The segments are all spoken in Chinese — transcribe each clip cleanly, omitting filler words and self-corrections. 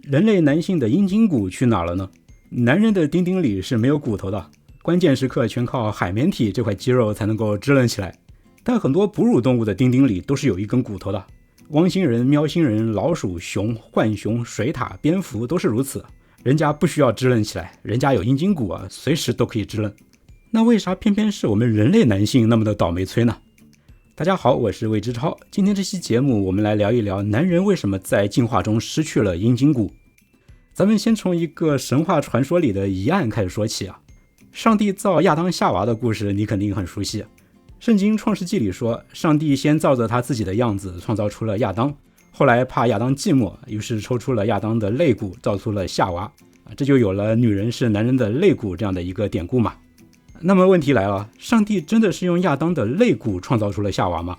人类男性的阴茎骨去哪了呢？男人的丁丁里是没有骨头的，关键时刻全靠海绵体这块肌肉才能够支棱起来。但很多哺乳动物的丁丁里都是有一根骨头的，汪星人、喵星人、老鼠、熊、浣熊、水獭、蝙蝠都是如此。人家不需要支棱起来，人家有阴茎骨啊，随时都可以支棱。那为啥偏偏是我们人类男性那么的倒霉催呢？大家好，我是魏之超。今天这期节目我们来聊一聊男人为什么在进化中失去了阴茎骨。咱们先从一个神话传说里的疑案开始说起啊。上帝造亚当夏娃的故事你肯定很熟悉。圣经创世纪里说，上帝先照着他自己的样子创造出了亚当，后来怕亚当寂寞，于是抽出了亚当的肋骨造出了夏娃，这就有了女人是男人的肋骨这样的一个典故嘛。那么问题来了，上帝真的是用亚当的肋骨创造出了夏娃吗？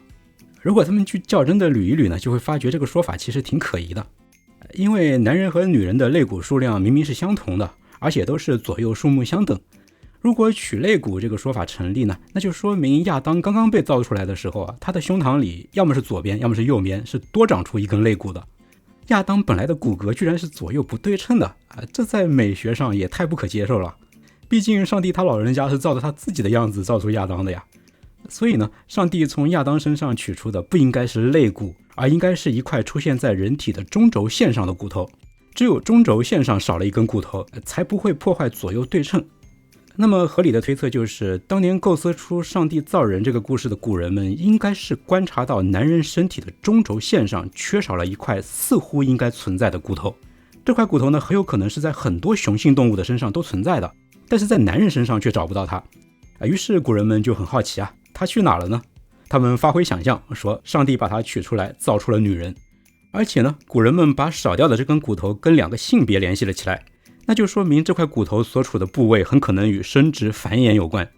如果咱们去较真的捋一捋呢，就会发觉这个说法其实挺可疑的。因为男人和女人的肋骨数量明明是相同的，而且都是左右数目相等。如果取肋骨这个说法成立呢，那就说明亚当刚刚被造出来的时候啊，他的胸膛里要么是左边，要么是右边，是多长出一根肋骨的。亚当本来的骨骼居然是左右不对称的这在美学上也太不可接受了。毕竟上帝他老人家是照着他自己的样子造出亚当的呀。所以呢，上帝从亚当身上取出的不应该是肋骨，而应该是一块出现在人体的中轴线上的骨头。只有中轴线上少了一根骨头，才不会破坏左右对称。那么合理的推测就是，当年构思出上帝造人这个故事的古人们，应该是观察到男人身体的中轴线上缺少了一块似乎应该存在的骨头。这块骨头呢，很有可能是在很多雄性动物的身上都存在的，但是在男人身上却找不到它。于是古人们就很好奇啊，它去哪了呢？他们发挥想象，说上帝把它取出来造出了女人。而且呢，古人们把少掉的这根骨头跟两个性别联系了起来，那就说明这块骨头所处的部位很可能与生殖繁衍有关。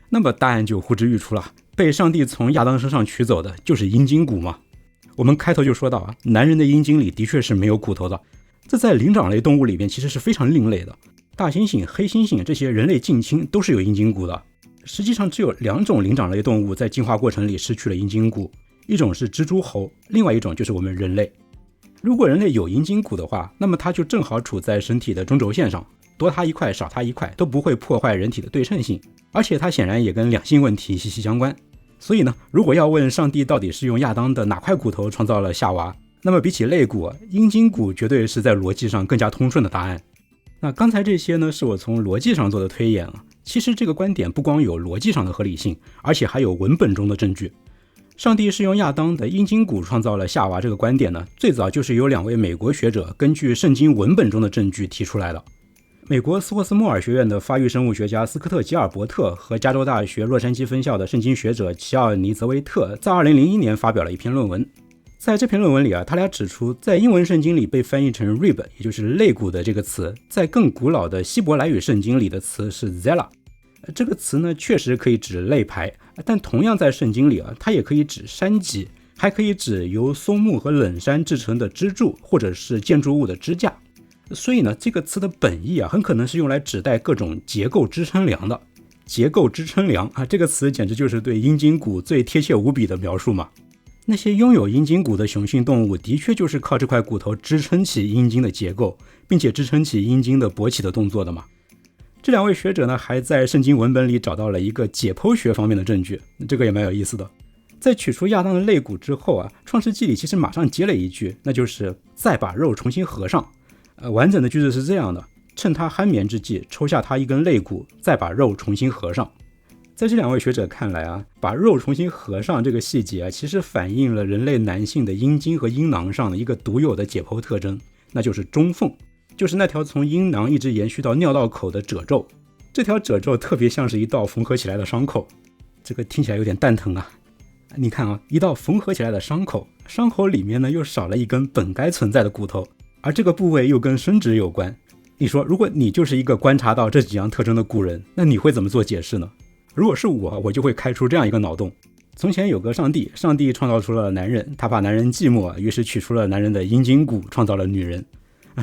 那么答案就呼之欲出了，被上帝从亚当身上取走的就是阴茎骨嘛。我们开头就说到啊，男人的阴茎里的确是没有骨头的，这在灵长类动物里面其实是非常另类的。大猩猩、黑猩猩这些人类近亲都是有阴茎骨的。实际上只有两种灵长类动物在进化过程里失去了阴茎骨，一种是蜘蛛猴，另外一种就是我们人类。如果人类有阴茎骨的话，那么它就正好处在身体的中轴线上，多它一块少它一块都不会破坏人体的对称性，而且它显然也跟两性问题息息相关。所以呢，如果要问上帝到底是用亚当的哪块骨头创造了夏娃，那么比起肋骨，阴茎骨绝对是在逻辑上更加通顺的答案。那刚才这些呢，是我从逻辑上做的推演啊。其实这个观点不光有逻辑上的合理性，而且还有文本中的证据。上帝是用亚当的阴茎骨创造了夏娃这个观点呢，最早就是由两位美国学者根据圣经文本中的证据提出来的。美国斯霍斯莫尔学院的发育生物学家斯科特·吉尔伯特和加州大学洛杉矶分校的圣经学者齐奥尼泽维特在2001年发表了一篇论文。在这篇论文里他俩指出，在英文圣经里被翻译成 rib， 也就是肋骨的这个词，在更古老的希伯来语圣经里的词是 zela。这个词呢，确实可以指肋排，但同样在圣经里它也可以指山脊，还可以指由松木和冷杉制成的支柱，或者是建筑物的支架。所以呢，这个词的本意很可能是用来指代各种结构支撑梁的。结构支撑梁这个词简直就是对阴茎骨最贴切无比的描述嘛。那些拥有阴茎骨的雄性动物的确就是靠这块骨头支撑起阴茎的结构，并且支撑起阴茎的勃起的动作的嘛。这两位学者呢，还在圣经文本里找到了一个解剖学方面的证据，这个也蛮有意思的。在取出亚当的肋骨之后创世纪里其实马上接了一句，那就是再把肉重新合上。完整的句子是这样的：趁他酣眠之际，抽下他一根肋骨，再把肉重新合上。在这两位学者看来把肉重新合上这个细节其实反映了人类男性的阴茎和阴囊上的一个独有的解剖特征，那就是中缝，就是那条从阴囊一直延续到尿道口的褶皱。这条褶皱特别像是一道缝合起来的伤口，这个听起来有点蛋疼啊。你看一道缝合起来的伤口，伤口里面呢又少了一根本该存在的骨头，而这个部位又跟生殖有关。你说如果你就是一个观察到这几样特征的古人，那你会怎么做解释呢？如果是我就会开出这样一个脑洞：从前有个上帝创造出了男人，他怕男人寂寞，于是取出了男人的阴茎骨，创造了女人。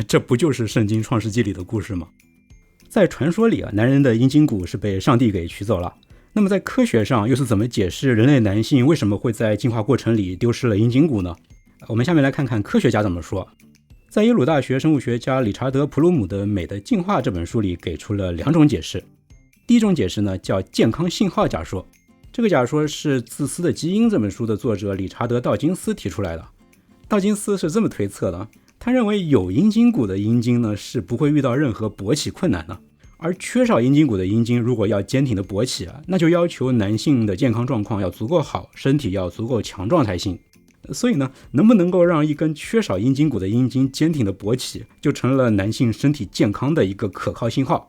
这不就是圣经创世纪里的故事吗？在传说里男人的阴茎骨是被上帝给取走了。那么在科学上又是怎么解释人类男性为什么会在进化过程里丢失了阴茎骨呢？我们下面来看看科学家怎么说。在耶鲁大学生物学家理查德·普鲁姆的《美的进化》这本书里给出了2种解释。第一种解释呢，叫健康信号假说。这个假说是《自私的基因》这本书的作者理查德·道金斯提出来的。道金斯是这么推测的，他认为有阴茎骨的阴茎呢是不会遇到任何勃起困难的，而缺少阴茎骨的阴茎如果要坚挺的勃起那就要求男性的健康状况要足够好，身体要足够强壮才行。所以呢，能不能够让一根缺少阴茎骨的阴茎坚挺的勃起，就成了男性身体健康的一个可靠信号。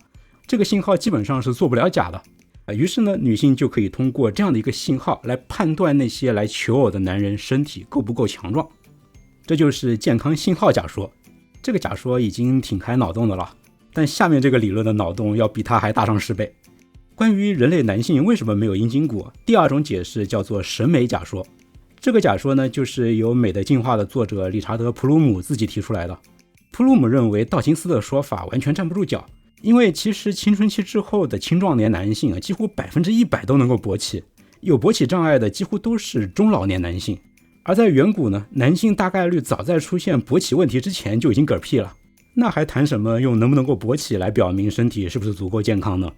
这个信号基本上是做不了假的。于是呢，女性就可以通过这样的一个信号来判断那些来求偶的男人身体够不够强壮。这就是健康信号假说。这个假说已经挺开脑洞的了，但下面这个理论的脑洞要比它还大上10倍。关于人类男性为什么没有阴茎骨，第2种解释叫做审美假说。这个假说呢，就是由《美的进化》的作者理查德·普鲁姆自己提出来的。普鲁姆认为道金斯的说法完全站不住脚，因为其实青春期之后的青壮年男性几乎100%都能够勃起，有勃起障碍的几乎都是中老年男性。而在远古呢，男性大概率早在出现勃起问题之前就已经嗝屁了，那还谈什么用能不能够勃起来表明身体是不是足够健康呢？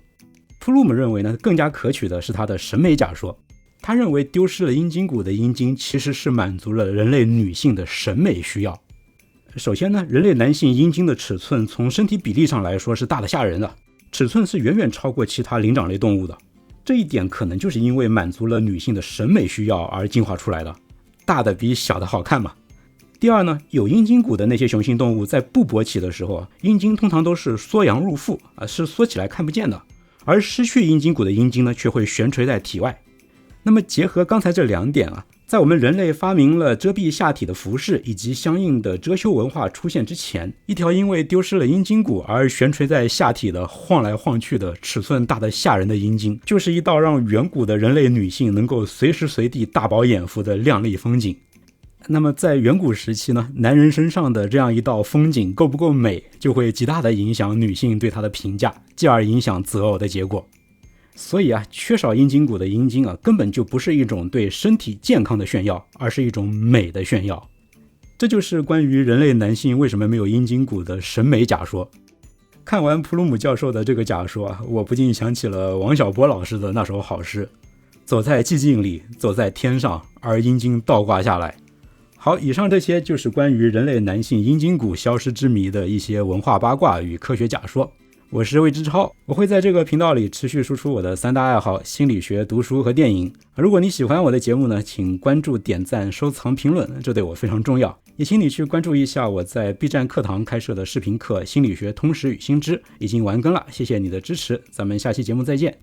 普鲁姆认为呢，更加可取的是他的审美假说。他认为丢失了阴茎骨的阴茎其实是满足了人类女性的审美需要。首先呢，人类男性阴茎的尺寸从身体比例上来说是大的吓人的，尺寸是远远超过其他灵长类动物的。这一点可能就是因为满足了女性的审美需要而进化出来的，大的比小的好看嘛。第二呢，有阴茎骨的那些雄性动物在不勃起的时候，阴茎通常都是缩阳入腹是缩起来看不见的，而失去阴茎骨的阴茎呢，却会悬垂在体外。那么结合刚才这2点在我们人类发明了遮蔽下体的服饰以及相应的遮羞文化出现之前，一条因为丢失了阴茎骨而悬垂在下体的晃来晃去的尺寸大的吓人的阴茎，就是一道让远古的人类女性能够随时随地大饱眼福的亮丽风景。那么在远古时期呢，男人身上的这样一道风景够不够美，就会极大的影响女性对他的评价，继而影响择偶的结果。所以缺少阴茎骨的阴茎根本就不是一种对身体健康的炫耀，而是一种美的炫耀。这就是关于人类男性为什么没有阴茎骨的审美假说。看完普鲁姆教授的这个假说我不禁想起了王小波老师的那首好诗：走在寂静里，走在天上，而阴茎倒挂下来。好，以上这些就是关于人类男性阴茎骨消失之谜的一些文化八卦与科学假说。我是魏之超，我会在这个频道里持续输出我的3大爱好：心理学、读书和电影。如果你喜欢我的节目呢，请关注、点赞、收藏、评论，这对我非常重要。也请你去关注一下我在 B 站课堂开设的视频课《心理学通识与新知》，已经完更了，谢谢你的支持，咱们下期节目再见。